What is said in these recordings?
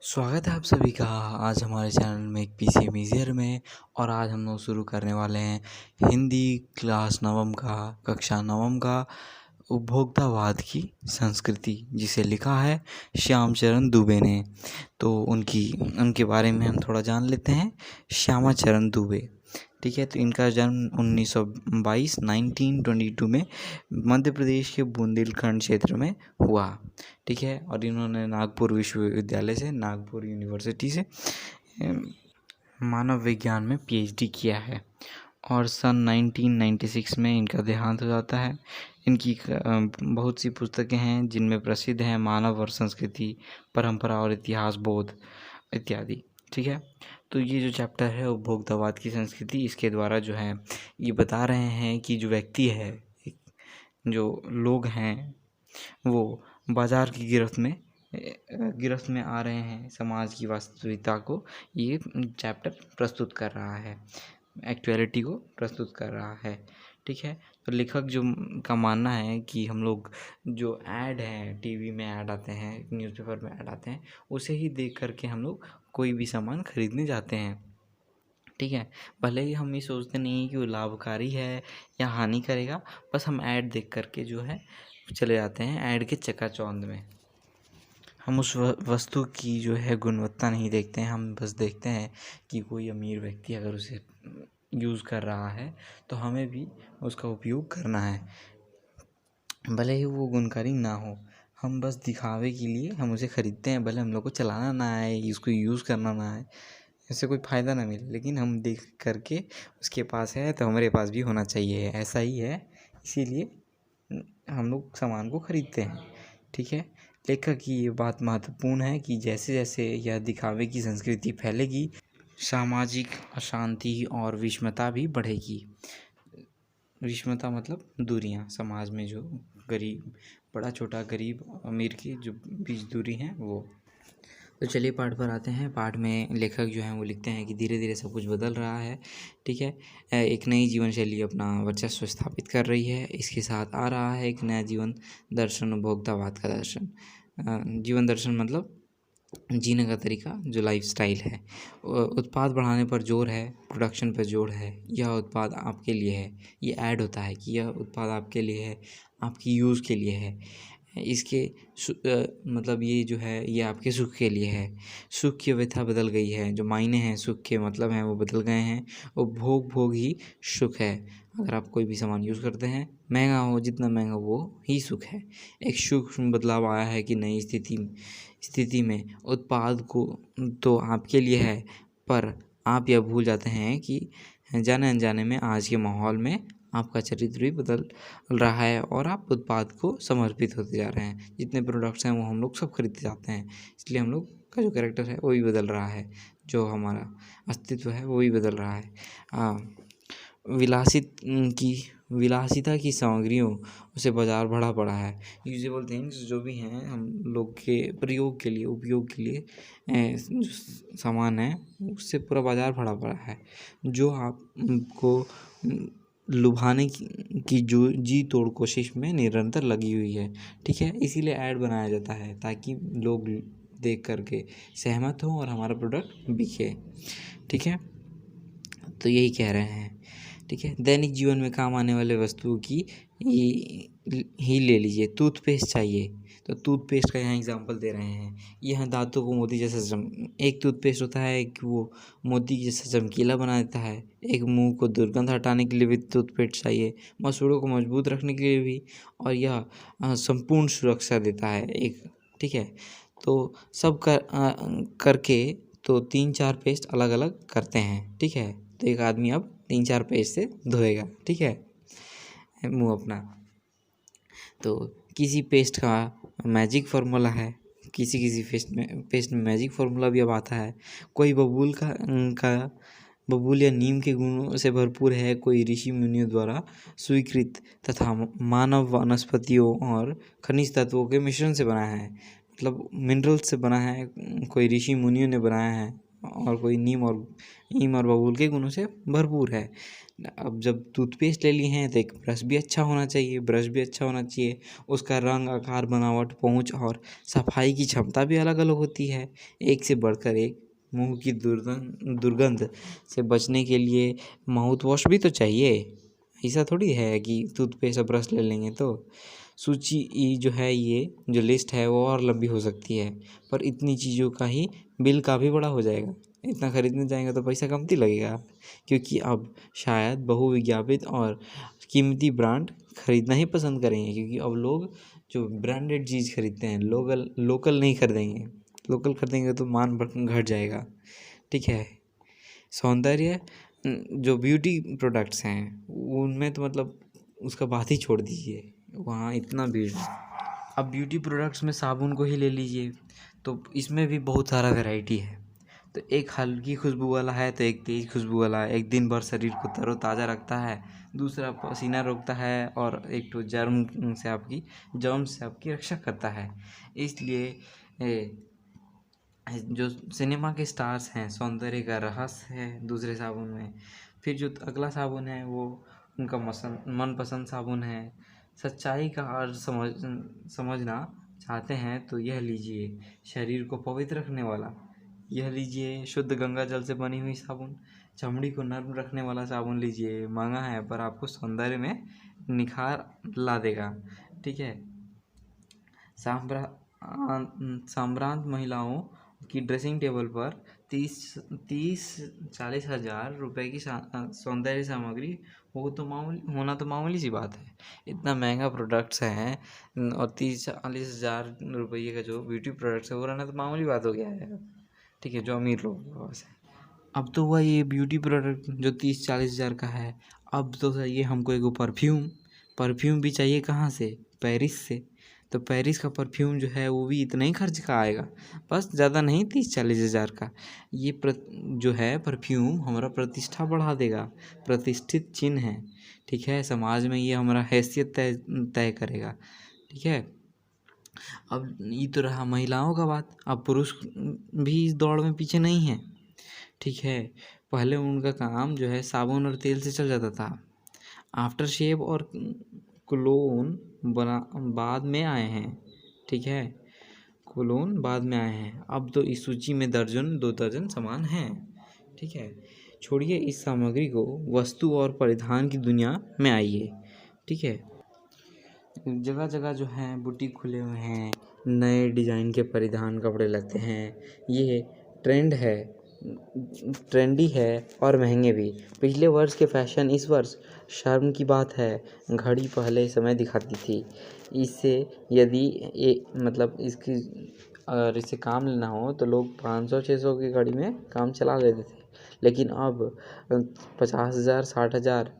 स्वागत है आप सभी का आज हमारे चैनल में एक पीसीएम ईजियर में। और आज हम लोग शुरू करने वाले हैं हिंदी क्लास नवम का कक्षा नवम का उपभोक्तावाद की संस्कृति, जिसे लिखा है श्याम चरण दुबे ने। तो उनके बारे में हम थोड़ा जान लेते हैं। श्यामा चरण दुबे, ठीक है। तो इनका जन्म 1922 में मध्य प्रदेश के बुंदेलखंड क्षेत्र में हुआ, ठीक है। और इन्होंने नागपुर विश्वविद्यालय से, नागपुर यूनिवर्सिटी से मानव विज्ञान में पीएचडी किया है। और सन 1996 में इनका देहांत हो जाता है। इनकी बहुत सी पुस्तकें हैं जिनमें प्रसिद्ध हैं मानव और संस्कृति, परंपरा और इतिहास बोध इत्यादि, ठीक है। तो ये जो चैप्टर है उपभोक्तावाद की संस्कृति, इसके द्वारा जो है ये बता रहे हैं कि जो व्यक्ति है, जो लोग हैं, वो बाज़ार की गिरफ्त में आ रहे हैं। समाज की वास्तविकता को ये चैप्टर प्रस्तुत कर रहा है, एक्चुअलिटी को प्रस्तुत कर रहा है, ठीक है। तो लेखक जो का मानना है कि हम लोग जो ऐड हैं, टीवी में ऐड आते हैं, न्यूज़पेपर में ऐड आते हैं, उसे ही देख करके हम लोग कोई भी सामान खरीदने जाते हैं, ठीक है। भले ही हम ये सोचते नहीं हैं कि वो लाभकारी है या हानि करेगा, बस हम ऐड देख करके जो है चले जाते हैं ऐड के चकाचौंध में। हम उस वस्तु की जो है गुणवत्ता नहीं देखते हैं, हम बस देखते हैं कि कोई अमीर व्यक्ति अगर उसे यूज़ कर रहा है तो हमें भी उसका उपयोग करना है, भले ही वो गुणकारी ना हो। हम बस दिखावे के लिए हम उसे ख़रीदते हैं, भले हम लोग को चलाना ना आए, उसको यूज़ करना ना आए, इससे कोई फ़ायदा ना मिले, लेकिन हम देख करके उसके पास है तो हमारे पास भी होना चाहिए, ऐसा ही है। इसीलिए हम लोग सामान को ख़रीदते हैं, ठीक है। लेखक की ये बात महत्वपूर्ण है कि जैसे जैसे यह दिखावे की संस्कृति फैलेगी, सामाजिक अशांति और विषमता भी बढ़ेगी। विषमता मतलब दूरियां, समाज में जो गरीब, बड़ा छोटा, गरीब अमीर की जो बीच दूरी हैं वो। तो चलिए पाठ पर आते हैं। पाठ में लेखक जो हैं वो लिखते हैं कि धीरे धीरे सब कुछ बदल रहा है, ठीक है। एक नई जीवन शैली अपना वर्चस्व स्थापित कर रही है। इसके साथ आ रहा है एक नया जीवन दर्शन, उपभोक्तावाद का दर्शन। जीवन दर्शन मतलब जीने का तरीका, जो लाइफस्टाइल है। उत्पाद बढ़ाने पर जोर है, प्रोडक्शन पर जोर है। यह उत्पाद आपके लिए है, ये ऐड होता है कि यह उत्पाद आपके लिए है, आपकी यूज़ के लिए है। इसके मतलब ये जो है ये आपके सुख के लिए है। सुख की व्यथा बदल गई है, जो मायने हैं सुख के मतलब हैं वो बदल गए हैं। वो भोग ही सुख है। अगर आप कोई भी सामान यूज़ करते हैं, महंगा हो, जितना महंगा वो ही सुख है। एक सूक्ष्म बदलाव आया है कि नई स्थिति में उत्पाद को तो आपके लिए है, पर आप यह भूल जाते हैं कि जाने अनजाने में आज के माहौल में आपका चरित्र भी बदल रहा है और आप उत्पाद को समर्पित होते जा रहे हैं। जितने प्रोडक्ट्स हैं वो हम लोग सब खरीदते जाते हैं, इसलिए हम लोग का जो कैरेक्टर है वो भी बदल रहा है, जो हमारा अस्तित्व है वो भी बदल रहा है। विलासिता की सामग्रियों उसे बाजार बढ़ा पड़ा है। यूजेबल थिंग्स जो भी हैं हम लोग के प्रयोग के लिए, उपयोग के लिए जो सामान है उससे पूरा बाजार भरा पड़ा है, जो आपको लुभाने की जो जी तोड़ कोशिश में निरंतर लगी हुई है, ठीक है। इसीलिए ऐड बनाया जाता है ताकि लोग देख करके सहमत हों और हमारा प्रोडक्ट बिके, ठीक है। तो यही कह रहे हैं, ठीक है। दैनिक जीवन में काम आने वाले वस्तुओं की ही ले लीजिए। टूथपेस्ट चाहिए तो टूथपेस्ट का यहाँ एग्जांपल दे रहे हैं। यह दांतों को मोती जैसा एक टूथपेस्ट होता है कि वो मोती जैसा चमकीला बना देता है। एक मुंह को दुर्गंध हटाने के लिए भी टूथपेस्ट चाहिए, मसूड़ों को मजबूत रखने के लिए भी, और यह संपूर्ण सुरक्षा देता है एक, ठीक है। तो सब करके तो 3-4 पेस्ट अलग अलग करते हैं, ठीक है। तो एक आदमी अब 3-4 पेस्ट से धोएगा, ठीक है, मुंह अपना। तो किसी पेस्ट का मैजिक फार्मूला है, किसी पेस्ट में मैजिक फार्मूला भी अब आता है। कोई बबूल या नीम के गुणों से भरपूर है, कोई ऋषि मुनियों द्वारा स्वीकृत तथा मानव वनस्पतियों और खनिज तत्वों के मिश्रण से बना है, मतलब मिनरल्स से बना है, कोई ऋषि मुनियों ने बनाया है और कोई नीम और बबूल के गुणों से भरपूर है। अब जब टूथपेस्ट ले लिए हैं तो एक ब्रश भी अच्छा होना चाहिए। उसका रंग, आकार, बनावट, पहुँच और सफाई की क्षमता भी अलग अलग होती है। एक से बढ़कर एक। मुंह की दुर्गंध से बचने के लिए माउथ वॉश भी तो चाहिए। ऐसा थोड़ी है कि टूथपेस्ट और ब्रश ले लेंगे तो। सूची जो है, ये जो लिस्ट है वो और लंबी हो सकती है, पर इतनी चीज़ों का ही बिल काफ़ी बड़ा हो जाएगा। इतना खरीदने जाएंगे तो पैसा कमती लगेगा, क्योंकि अब शायद बहुविज्ञापित और कीमती ब्रांड खरीदना ही पसंद करेंगे, क्योंकि अब लोग जो ब्रांडेड चीज़ खरीदते हैं, लोकल नहीं खरीदेंगे। लोकल खरीदेंगे तो मान घट जाएगा। ठीक है। सौंदर्य जो ब्यूटी प्रोडक्ट्स हैं उनमें तो मतलब उसका बात ही छोड़ दीजिए, वहाँ इतना भीड़ है। अब ब्यूटी प्रोडक्ट्स में साबुन को ही ले लीजिए, तो इसमें भी बहुत सारा वैरायटी है। तो एक हल्की खुशबू वाला है तो एक तेज़ खुशबू वाला है। एक दिन भर शरीर को तरोताज़ा रखता है, दूसरा पसीना रोकता है, और एक तो जर्म से आपकी रक्षा करता है। इसलिए जो सिनेमा के स्टार्स हैं, सौंदर्य का रहस्य है दूसरे साबुन में। फिर जो अगला साबुन है वो उनका मनपसंद साबुन है। सच्चाई का अर्थ समझना चाहते हैं तो यह लीजिए, शरीर को पवित्र रखने वाला। यह लीजिए, शुद्ध गंगा जल से बनी हुई साबुन। चमड़ी को नर्म रखने वाला साबुन लीजिए, महंगा है पर आपको सौंदर्य में निखार ला देगा। ठीक है। साम्रांत महिलाओं की ड्रेसिंग टेबल पर 30-40 हज़ार रुपए की सौंदर्य सामग्री होना तो मामूली सी बात है। इतना महंगा प्रोडक्ट्स हैं और 30-40 हज़ार रुपये का जो ब्यूटी प्रोडक्ट्स है वो रहना तो मामूली बात हो गया है। ठीक है, जो अमीर लोगों के पास है। अब तो वह ये ब्यूटी प्रोडक्ट जो 30-40 हज़ार का है, अब तो चाहिए हमको एक परफ्यूम भी चाहिए। कहाँ से? पेरिस से। तो पेरिस का परफ्यूम जो है वो भी इतना ही खर्च का आएगा, बस ज़्यादा नहीं, 30-40 हज़ार का। ये जो है परफ्यूम हमारा प्रतिष्ठा बढ़ा देगा, प्रतिष्ठित चिन्ह है। ठीक है, समाज में ये हमारा हैसियत तय करेगा। ठीक है। अब ये तो रहा महिलाओं का बात। अब पुरुष भी इस दौड़ में पीछे नहीं है। ठीक है। पहले उनका काम जो है साबुन और तेल से चल जाता था। आफ्टर शेव और क्लोन बाद में आए हैं। ठीक है, क्लोन बाद में आए हैं। अब तो इस सूची में 2 दर्जन सामान हैं। ठीक है। छोड़िए इस सामग्री को, वस्तु और परिधान की दुनिया में आइए। ठीक है। जगह जगह जो है बुटीक खुले हुए हैं, नए डिज़ाइन के परिधान कपड़े लगते हैं। ये ट्रेंडी है और महंगे भी। पिछले वर्ष के फैशन इस वर्ष शर्म की बात है। घड़ी पहले समय दिखाती थी। इससे यदि मतलब अगर इससे काम लेना हो तो लोग 500-600 की घड़ी में काम चला लेते थे, लेकिन अब 50,000, 60,000,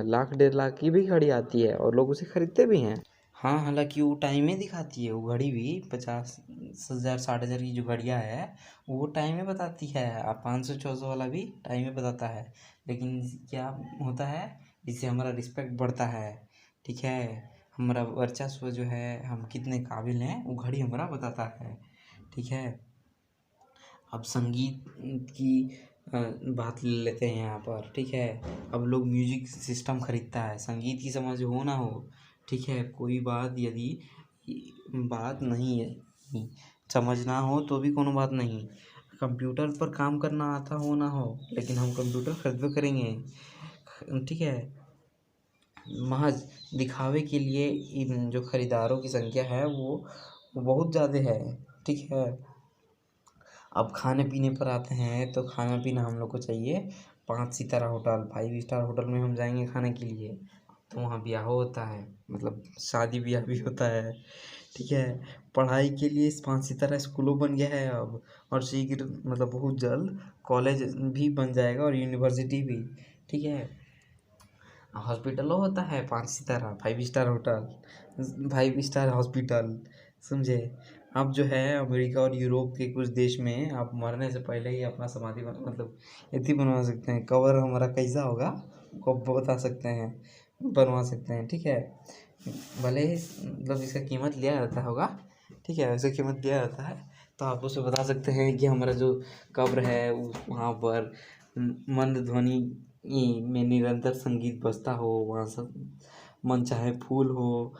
लाख 1.5 लाख की भी घड़ी आती है और लोग उसे खरीदते भी हैं। हाँ, हालांकि वो टाइमें दिखाती है, वो घड़ी भी 50,000, 60,000 की जो घड़ियाँ है वो टाइमें बताती है। अब 500-600 वाला भी टाइमें बताता है, लेकिन क्या होता है, इससे हमारा रिस्पेक्ट बढ़ता है। ठीक है, हमारा वर्चस्व जो है, हम कितने काबिल हैं वो घड़ी हमारा बताता है। ठीक है। अब संगीत की बात ले लेते हैं यहाँ पर। ठीक है। अब लोग म्यूजिक सिस्टम खरीदता है, संगीत की समझ हो ना हो। ठीक है, कोई बात यदि बात नहीं है, समझ ना हो तो भी कोनो बात नहीं। कंप्यूटर पर काम करना आता हो ना हो, लेकिन हम कंप्यूटर खरीदबे करेंगे। ठीक है। महज दिखावे के लिए इन जो खरीदारों की संख्या है वो बहुत ज़्यादा है। ठीक है। अब खाने पीने पर आते हैं तो खाना पीना हम लोग को चाहिए 5 सितारा होटल, 5 स्टार होटल में हम जाएंगे खाने के लिए, तो वहाँ ब्याह होता है, मतलब शादी ब्याह भी होता है। ठीक है। पढ़ाई के लिए 5 सितारा स्कूलों बन गया है अब, और शीघ्र मतलब बहुत जल्द कॉलेज भी बन जाएगा और यूनिवर्सिटी भी। ठीक है। हॉस्पिटलों होता है 5 सितारा, 5 स्टार होटल, 5 स्टार हॉस्पिटल, समझे। अब जो है अमेरिका और यूरोप के कुछ देश में आप मरने से पहले ही अपना समाधि मतलब इतनी बनवा सकते हैं, कवर हमारा कैसा होगा वो बता सकते हैं, बनवा सकते हैं। ठीक है। भले ही मतलब इसका कीमत लिया जाता होगा। ठीक है, वैसे कीमत लिया जाता है, तो आप उसे बता सकते हैं कि हमारा जो कब्र है वहाँ पर मंद ध्वनि में निरंतर संगीत बजता हो, वहाँ सब मनचाहे फूल हो,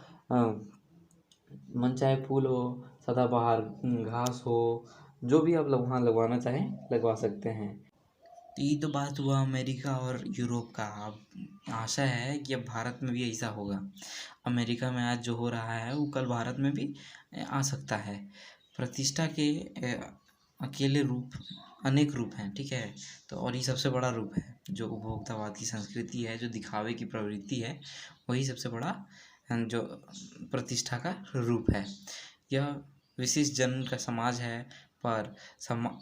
मनचाहे फूल हो, सदाबहार घास हो, जो भी आप वहाँ लगवाना चाहें लगवा सकते हैं। तो ये तो बात हुआ अमेरिका और यूरोप का। अब आशा है कि अब भारत में भी ऐसा होगा। अमेरिका में आज जो हो रहा है वो कल भारत में भी आ सकता है। प्रतिष्ठा के अकेले रूप अनेक रूप हैं, ठीक है। तो और ये सबसे बड़ा रूप है जो उपभोक्तावाद की संस्कृति है, जो दिखावे की प्रवृत्ति है, वही सबसे बड़ा जो प्रतिष्ठा का रूप है। यह विशिष्ट जन का समाज है, पर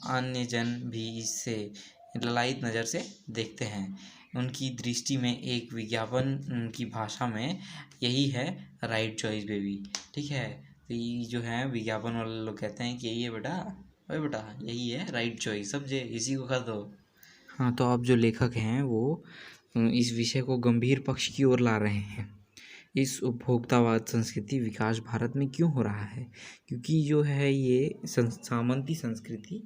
अन्य जन भी इससे ललायत नज़र से देखते हैं। उनकी दृष्टि में एक विज्ञापन की भाषा में यही है राइट चॉइस बेबी, ठीक है। तो ये जो है विज्ञापन वाले लोग कहते हैं कि यही है बेटा, ओए बेटा यही है राइट चॉइस, सब जे इसी को कर दो। हाँ, तो अब जो लेखक हैं वो इस विषय को गंभीर पक्ष की ओर ला रहे हैं। इस उपभोक्तावाद संस्कृति विकास भारत में क्यों हो रहा है? क्योंकि जो है ये सामंती संस्कृति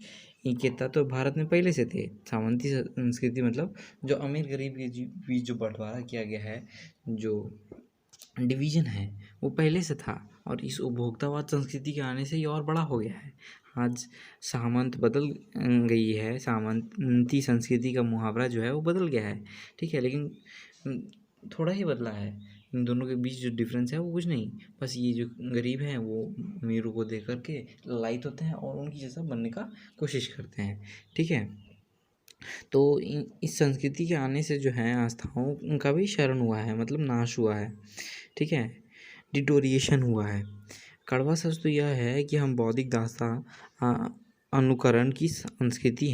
के तत्व भारत में पहले से थे। सामंती संस्कृति मतलब जो अमीर गरीब के बीच जो बंटवारा किया गया है, जो डिवीज़न है, वो पहले से था। और इस उपभोक्तावाद संस्कृति के आने से ये और बड़ा हो गया है। आज सामंत बदल गई है, सामंती संस्कृति का मुहावरा जो है वो बदल गया है, ठीक है। लेकिन थोड़ा ही बदला है। इन दोनों के बीच जो डिफरेंस है वो कुछ नहीं, बस ये जो गरीब हैं वो अमीरों को देख कर के लाइत होते हैं और उनकी जैसा बनने का कोशिश करते हैं, ठीक है। तो इस संस्कृति के आने से जो है आस्थाओं का भी क्षरण हुआ है, मतलब नाश हुआ है, ठीक है, डिटोरिएशन हुआ है। कड़वा सच तो यह है कि हम बौद्धिक दास्तां अनुकरण की संस्कृति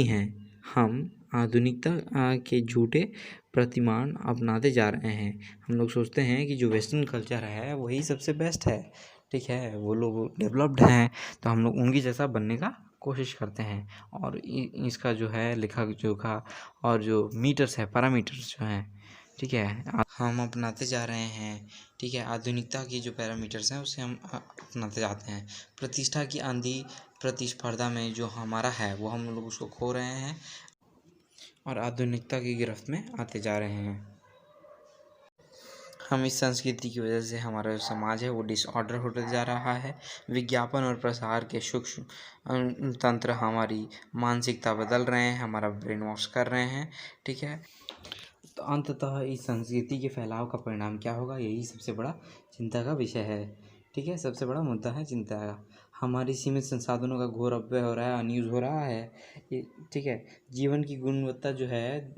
हैं। हम आधुनिकता के झूठे प्रतिमान अपनाते जा रहे हैं। हम लोग सोचते हैं कि जो वेस्टर्न कल्चर है वही सबसे बेस्ट है, ठीक है, वो लोग डेवलप्ड हैं, तो हम लोग उनकी जैसा बनने का कोशिश करते हैं। और इसका जो है लेखा जोखा और जो मीटर्स है, पैरामीटर्स जो हैं, ठीक है, हम अपनाते जा रहे हैं, ठीक है। आधुनिकता की जो पैरामीटर्स हैं उसे हम अपनाते जाते हैं। प्रतिष्ठा की आंधी प्रतिस्पर्धा में जो हमारा है वो हम लोग उसको खो रहे हैं और आधुनिकता की गिरफ्त में आते जा रहे हैं। हम इस संस्कृति की वजह से हमारा जो समाज है वो डिसऑर्डर होते जा रहा है। विज्ञापन और प्रसार के सूक्ष्म तंत्र हमारी मानसिकता बदल रहे हैं, हमारा ब्रेन वॉश कर रहे हैं, ठीक है। तो अंततः इस संस्कृति के फैलाव का परिणाम क्या होगा, यही सबसे बड़ा चिंता का विषय है, ठीक है। सबसे बड़ा मुद्दा है चिंता का। हमारी सीमित संसाधनों का घोर अपव्यय हो रहा है, अनयूज़ हो रहा है, ठीक है। जीवन की गुणवत्ता जो है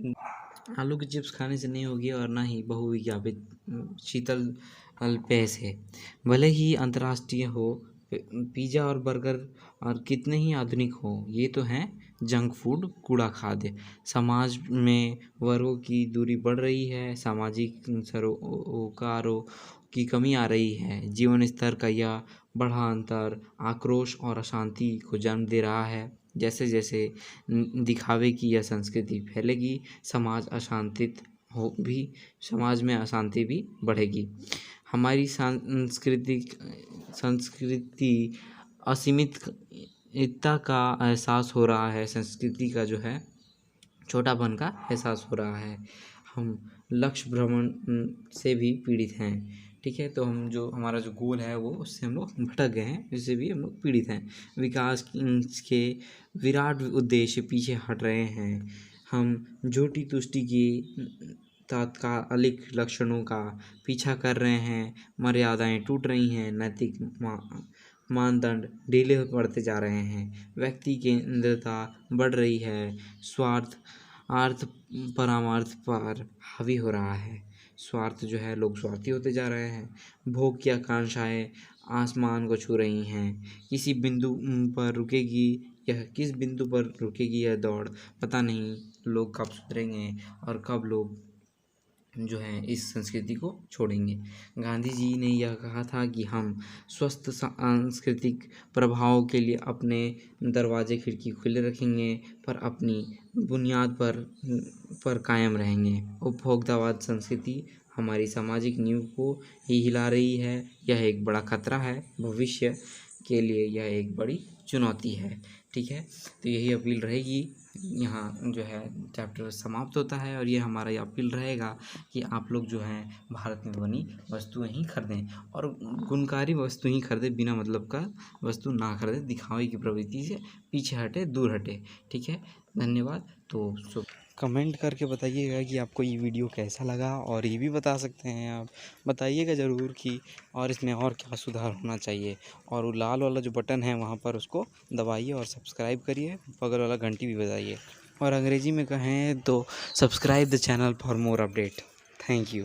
आलू की चिप्स खाने से नहीं होगी और ना ही बहुविज्ञापित शीतल पेय से। भले ही अंतर्राष्ट्रीय हो, पिज़्ज़ा और बर्गर और कितने ही आधुनिक हो, ये तो हैं जंक फूड, कूड़ा खाद्य। समाज में वर्गों की दूरी बढ़ रही है, सामाजिक सरोकारों की कमी आ रही है। जीवन स्तर का यह बढ़ा अंतर आक्रोश और अशांति को जन्म दे रहा है। जैसे जैसे दिखावे की यह संस्कृति फैलेगी, समाज में अशांति भी बढ़ेगी। हमारी संस्कृति असीमितता का एहसास हो रहा है, संस्कृति का जो है छोटापन का एहसास हो रहा है। हम लक्ष्य भ्रमण से भी पीड़ित हैं, ठीक है। तो हमारा जो गोल है वो उससे हम लोग भटक गए हैं, इससे भी हम लोग पीड़ित हैं। विकास के विराट उद्देश्य पीछे हट रहे हैं। हम झूठी तुष्टि की तात्कालिक लक्षणों का पीछा कर रहे हैं। मर्यादाएं टूट रही हैं, नैतिक मानदंड ढीले पड़ते जा रहे हैं, व्यक्ति केंद्रता बढ़ रही है, स्वार्थ आर्थ परमार्थ पर हावी हो रहा है। स्वार्थ जो है, लोग स्वार्थी होते जा रहे हैं। भोग की आकांक्षाएं आसमान को छू रही हैं। किस बिंदु पर रुकेगी यह दौड़, पता नहीं। लोग कब सुधरेंगे और कब लोग जो है इस संस्कृति को छोड़ेंगे। गांधी जी ने यह कहा था कि हम स्वस्थ सांस्कृतिक प्रभावों के लिए अपने दरवाजे खिड़की खुले रखेंगे, पर अपनी बुनियाद पर कायम रहेंगे। उपभोक्तावाद संस्कृति हमारी सामाजिक नींव को ही हिला रही है। यह एक बड़ा खतरा है। भविष्य के लिए यह एक बड़ी चुनौती है। ठीक है, तो यही अपील रहेगी। यहाँ जो है चैप्टर समाप्त होता है और ये हमारा ये अपील रहेगा कि आप लोग जो हैं भारत में बनी वस्तुएं ही खरीदें और गुणकारी वस्तु ही खरीदें, बिना मतलब का वस्तु ना खरीदें, दिखावे की प्रवृत्ति से पीछे हटे, दूर हटे। ठीक है, धन्यवाद। तो कमेंट करके बताइएगा कि आपको ये वीडियो कैसा लगा, और ये भी बता सकते हैं आप, बताइएगा ज़रूर कि और इसमें और क्या सुधार होना चाहिए। और वो लाल वाला जो बटन है वहाँ पर उसको दबाइए और सब्सक्राइब करिए, बगल वाला घंटी भी बजाइए, और अंग्रेजी में कहें तो subscribe the channel for more update. Thank you.